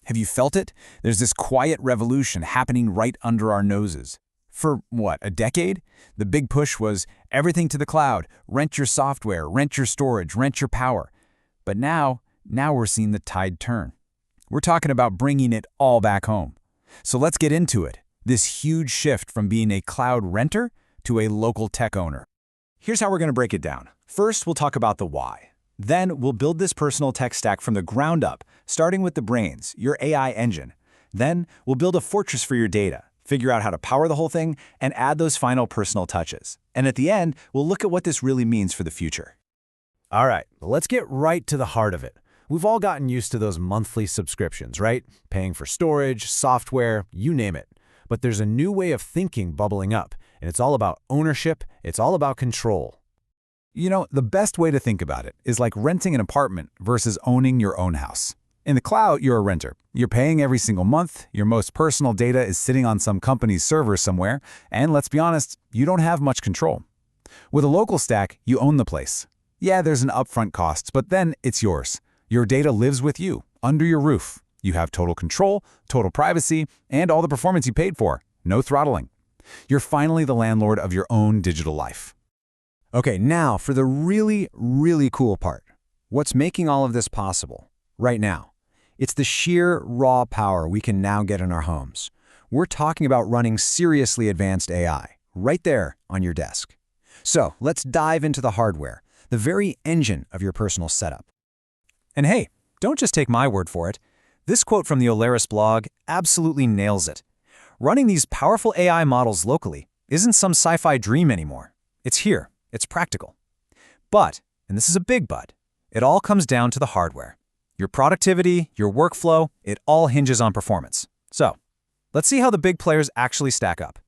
Have you felt it? There's this quiet revolution happening right under our noses. For, what, a decade? The big push was everything to the cloud, rent your software, rent your storage, rent your power. But now we're seeing the tide turn. We're talking about bringing it all back home. So let's get into it, this huge shift from being a cloud renter to a local tech owner. Here's how we're going to break it down. First, we'll talk about the why. Then, we'll build this personal tech stack from the ground up, starting with the brains, your AI engine. Then, we'll build a fortress for your data, figure out how to power the whole thing, and add those final personal touches. And at the end, we'll look at what this really means for the future. All right, let's get right to the heart of it. We've all gotten used to those monthly subscriptions, right? Paying for storage, software, you name it. But there's a new way of thinking bubbling up, and it's all about ownership, it's all about control. You know, the best way to think about it is like renting an apartment versus owning your own house. In the cloud, you're a renter. You're paying every single month, your most personal data is sitting on some company's server somewhere, and let's be honest, you don't have much control. With a local stack, you own the place. Yeah, there's an upfront cost, but then it's yours. Your data lives with you, under your roof. You have total control, total privacy, and all the performance you paid for. No throttling. You're finally the landlord of your own digital life. Okay, now for the really, really cool part. What's making all of this possible right now? It's the sheer raw power we can now get in our homes. We're talking about running seriously advanced AI right there on your desk. So let's dive into the hardware, the very engine of your personal setup. And hey, don't just take my word for it. This quote from the Oleris blog absolutely nails it. Running these powerful AI models locally isn't some sci-fi dream anymore. It's here. It's practical. But, and this is a big but, it all comes down to the hardware. Your productivity, your workflow, it all hinges on performance. So, let's see how the big players actually stack up.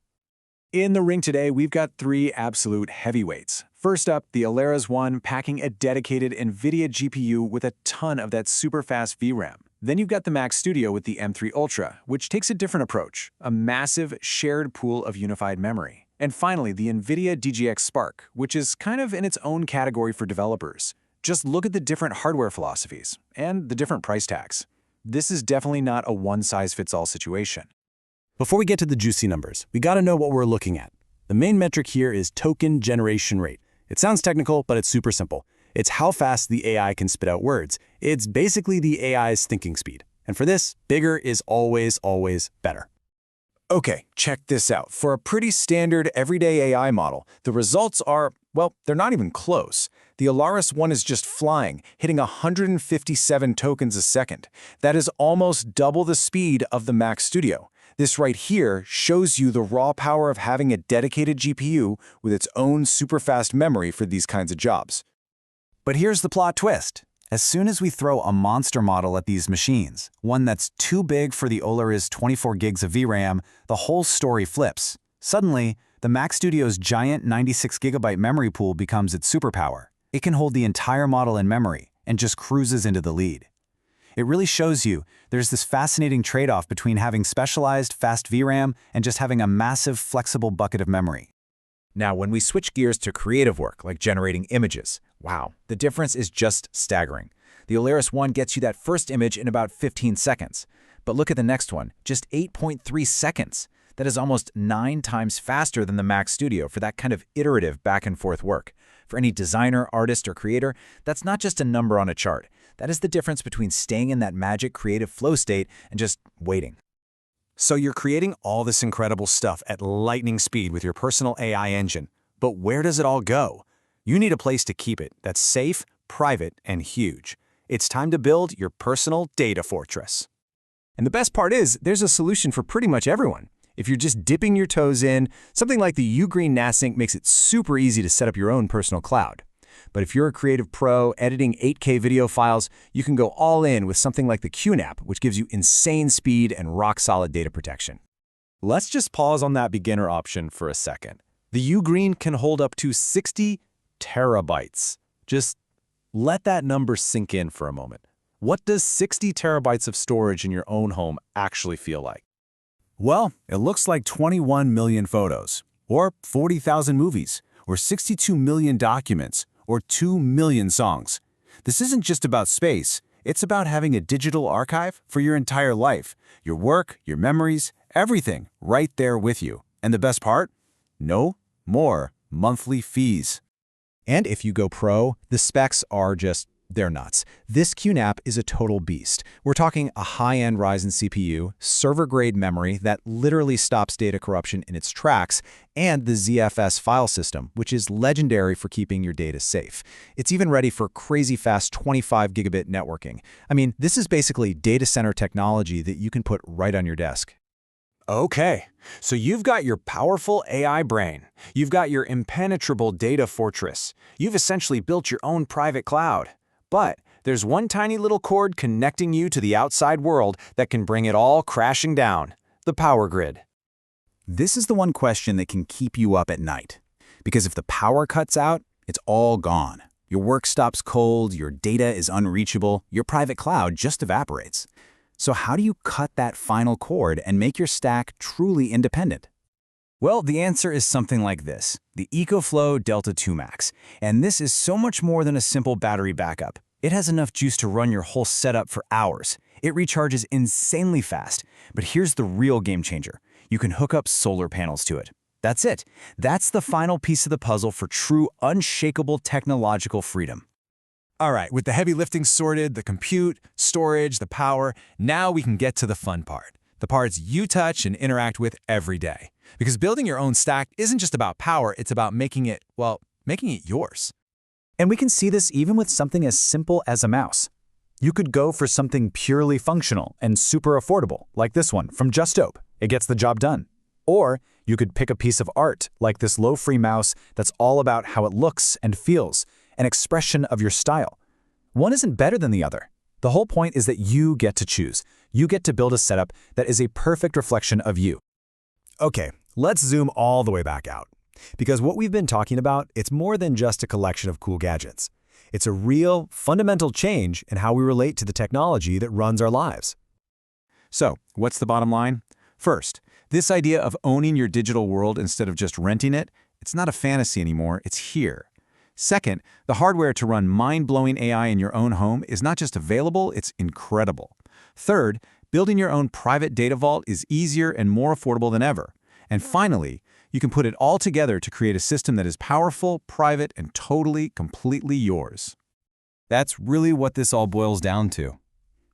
In the ring today, we've got three absolute heavyweights. First up, the Oleris One packing a dedicated NVIDIA GPU with a ton of that super fast VRAM. Then you've got the Mac Studio with the M3 Ultra, which takes a different approach, a massive shared pool of unified memory. And finally, the NVIDIA DGX Spark, which is kind of in its own category for developers. Just look at the different hardware philosophies and the different price tags. This is definitely not a one-size-fits-all situation. Before we get to the juicy numbers, we gotta know what we're looking at. The main metric here is token generation rate. It sounds technical, but it's super simple. It's how fast the AI can spit out words. It's basically the AI's thinking speed. And for this, bigger is always, always better. Okay, check this out. For a pretty standard everyday AI model, the results are, well, they're not even close. The Oleris One is just flying, hitting 157 tokens a second. That is almost double the speed of the Mac Studio. This right here shows you the raw power of having a dedicated GPU with its own super fast memory for these kinds of jobs. But here's the plot twist. As soon as we throw a monster model at these machines, one that's too big for the Oleris 24 gigs of VRAM, the whole story flips. Suddenly, the Mac Studio's giant 96 gigabyte memory pool becomes its superpower. It can hold the entire model in memory and just cruises into the lead. It really shows you there's this fascinating trade-off between having specialized fast VRAM and just having a massive flexible bucket of memory. Now, when we switch gears to creative work, like generating images, wow, the difference is just staggering. The Oleris One gets you that first image in about 15 seconds. But look at the next one, just 8.3 seconds. That is almost 9 times faster than the Mac Studio for that kind of iterative back-and-forth work. For any designer, artist, or creator, that's not just a number on a chart. That is the difference between staying in that magic creative flow state and just waiting. So you're creating all this incredible stuff at lightning speed with your personal AI engine. But where does it all go? You need a place to keep it that's safe, private, and huge. It's time to build your personal data fortress. And the best part is, there's a solution for pretty much everyone. If you're just dipping your toes in, something like the Ugreen NASync makes it super easy to set up your own personal cloud. But if you're a creative pro editing 8K video files, you can go all in with something like the QNAP, which gives you insane speed and rock-solid data protection. Let's just pause on that beginner option for a second. The Ugreen can hold up to 60 terabytes. Just let that number sink in for a moment. What does 60 terabytes of storage in your own home actually feel like? Well, it looks like 21 million photos, or 40,000 movies, or 62 million documents, or 2 million songs. This isn't just about space, It's about having a digital archive for your entire life. Your work, your memories, everything right there with you. And the best part? No more monthly fees. And if you go pro, the specs are they're nuts. This QNAP is a total beast. We're talking a high-end Ryzen CPU, server-grade memory that literally stops data corruption in its tracks, and the ZFS file system, which is legendary for keeping your data safe. It's even ready for crazy fast 25 gigabit networking. I mean, this is basically data center technology that you can put right on your desk. Okay, so you've got your powerful AI brain. You've got your impenetrable data fortress. You've essentially built your own private cloud. But there's one tiny little cord connecting you to the outside world that can bring it all crashing down: the power grid. This is the one question that can keep you up at night. Because if the power cuts out, it's all gone. Your work stops cold, your data is unreachable, your private cloud just evaporates. So how do you cut that final cord and make your stack truly independent? Well, the answer is something like this, the EcoFlow Delta 2 Max. And this is so much more than a simple battery backup. It has enough juice to run your whole setup for hours. It recharges insanely fast. But here's the real game changer. You can hook up solar panels to it. That's it. That's the final piece of the puzzle for true, unshakable technological freedom. All right, with the heavy lifting sorted, the compute, storage, the power, now we can get to the fun part. The parts you touch and interact with every day. Because building your own stack isn't just about power, it's about making it yours. And we can see this even with something as simple as a mouse. You could go for something purely functional and super affordable, like this one from Justope. It gets the job done. Or you could pick a piece of art, like this low-free mouse that's all about how it looks and feels, an expression of your style. One isn't better than the other. The whole point is that you get to choose. You get to build a setup that is a perfect reflection of you. Okay, let's zoom all the way back out. Because what we've been talking about, it's more than just a collection of cool gadgets. It's a real, fundamental change in how we relate to the technology that runs our lives. So, what's the bottom line? First, this idea of owning your digital world instead of just renting it, it's not a fantasy anymore, it's here. Second, the hardware to run mind-blowing AI in your own home is not just available, it's incredible. Third, building your own private data vault is easier and more affordable than ever. And finally, you can put it all together to create a system that is powerful, private, and totally, completely yours. That's really what this all boils down to.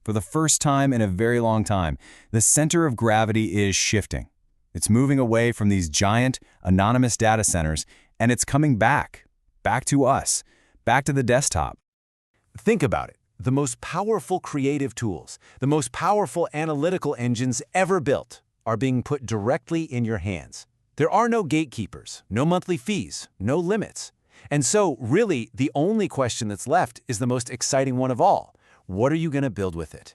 For the first time in a very long time, the center of gravity is shifting. It's moving away from these giant, anonymous data centers, and it's coming back to us, back to the desktop. Think about it. The most powerful creative tools, the most powerful analytical engines ever built are being put directly in your hands. There are no gatekeepers, no monthly fees, no limits. And so, really, the only question that's left is the most exciting one of all. What are you going to build with it?